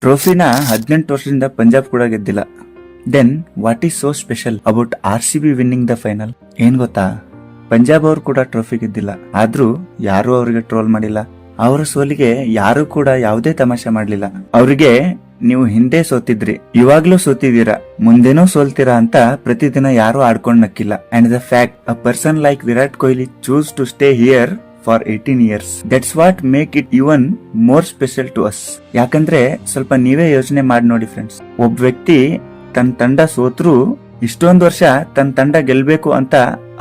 ಟ್ರೋಫಿನ 18 ವರ್ಷದಿಂದ ಪಂಜಾಬ್ ಕೂಡ ಗೆದ್ದಿಲ್ಲ. Then what is so special about RCB winning the final? ಏನ್ ಗೊತ್ತಾ, ಪಂಜಾಬ್ ಅವರು ಕೂಡ ಟ್ರೋಫಿ ಗೆದ್ದಿಲ್ಲ, ಆದ್ರೂ ಯಾರು ಅವರಿಗೆ ಟ್ರೋಲ್ ಮಾಡಿಲ್ಲ. ಅವರ ಸೋಲಿಗೆ ಯಾರು ಕೂಡ ಯಾವುದೇ ತಮಾಷೆ ಮಾಡ್ಲಿಲ್ಲ. ಅವರಿಗೆ ನೀವು ಹಿಂದೆ ಸೋತಿದ್ರಿ, ಇವಾಗ್ಲೂ ಸೋತಿದ್ದೀರಾ, ಮುಂದೇನೂ ಸೋಲ್ತೀರಾ ಅಂತ ಪ್ರತಿದಿನ ಯಾರು ಆಡ್ಕೊಂಡ್ ನಕ್ಕಿಲ್ಲ. And the fact a person like Virat Kohli choose to stay here for 18 years. That's what make it even more special to us. ಯಾಕಂದ್ರೆ ಸ್ವಲ್ಪ ನೀವೇ ಯೋಚನೆ ಮಾಡಿ ನೋಡಿ ಫ್ರೆಂಡ್ಸ್, ಒಬ್ಬ ವ್ಯಕ್ತಿ ತನ್ನ ತಂಡ ಸೋತ್ರು ಇಷ್ಟೊಂದು ವರ್ಷ ತನ್ನ ತಂಡ ಗೆಲ್ಬೇಕು ಅಂತ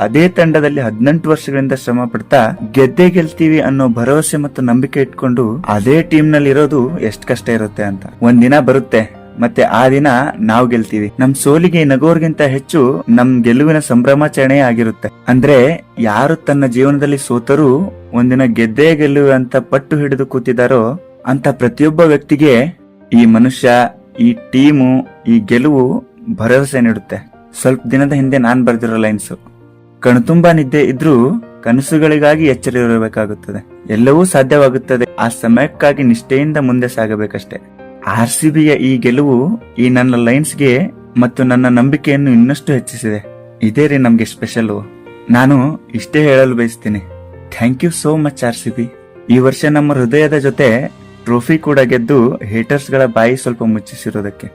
ಅದೇ ತಂಡದಲ್ಲಿ 18 ವರ್ಷಗಳಿಂದ ಶ್ರಮ ಪಡ್ತಾ ಗೆದ್ದೇ ಗೆಲ್ತೀವಿ ಅನ್ನೋ ಭರವಸೆ ಮತ್ತು ನಂಬಿಕೆ ಇಟ್ಕೊಂಡು ಅದೇ ಟೀಮ್ ನಲ್ಲಿ ಇರೋದು ಎಷ್ಟ್ ಕಷ್ಟ ಇರುತ್ತೆ ಅಂತ. ಒಂದಿನ ಬರುತ್ತೆ, ಮತ್ತೆ ಆ ದಿನ ನಾವು ಗೆಲ್ತೀವಿ. ನಮ್ ಸೋಲಿಗೆ ನಗೋರ್ಗಿಂತ ಹೆಚ್ಚು ನಮ್ ಗೆಲುವಿನ ಸಂಭ್ರಮಾಚರಣೆ ಆಗಿರುತ್ತೆ. ಅಂದ್ರೆ ಯಾರು ತನ್ನ ಜೀವನದಲ್ಲಿ ಸೋತರೂ ಒಂದಿನ ಗೆದ್ದೇ ಗೆಲ್ಲುವೆ ಅಂತ ಪಟ್ಟು ಹಿಡಿದು ಕೂತಿದಾರೋ ಅಂತ ಪ್ರತಿಯೊಬ್ಬ ವ್ಯಕ್ತಿಗೆ ಈ ಮನುಷ್ಯ, ಈ ಟೀಮು, ಈ ಗೆಲುವು ಭರವಸೆ ನೀಡುತ್ತೆ. ಸ್ವಲ್ಪ ದಿನದ ಹಿಂದೆ ನಾನ್ ಬರ್ದಿರೋ ಲೈನ್ಸ್: ಕಣ್ತುಂಬಾ ನಿದ್ದೆ ಇದ್ರೂ ಕನಸುಗಳಿಗಾಗಿ ಎಚ್ಚರ ಇರಬೇಕಾಗುತ್ತದೆ, ಎಲ್ಲವೂ ಸಾಧ್ಯವಾಗುತ್ತದೆ, ಆ ಸಮಯಕ್ಕಾಗಿ ನಿಷ್ಠೆಯಿಂದ ಮುಂದೆ ಸಾಗಬೇಕಷ್ಟೇ. RCBಯ ಈ ಗೆಲುವು ಈ ನನ್ನ ಲೈನ್ಸ್ಗೆ ಮತ್ತು ನನ್ನ ನಂಬಿಕೆಯನ್ನು ಇನ್ನಷ್ಟು ಹೆಚ್ಚಿಸಿದೆ. ಇದೇ ರೀ ನಮ್ಗೆ ಸ್ಪೆಷಲ್. ನಾನು ಇಷ್ಟೇ ಹೇಳಲು ಬಯಸ್ತೀನಿ, thank you so much RCB. ಈ ವರ್ಷ ನಮ್ಮ ಹೃದಯದ ಜೊತೆ ಟ್ರೋಫಿ ಕೂಡ ಗೆದ್ದು ಹೇಟರ್ಸ್ ಗಳ ಬಾಯಿ ಸ್ವಲ್ಪ ಮುಚ್ಚಿಸಿರೋದಕ್ಕೆ.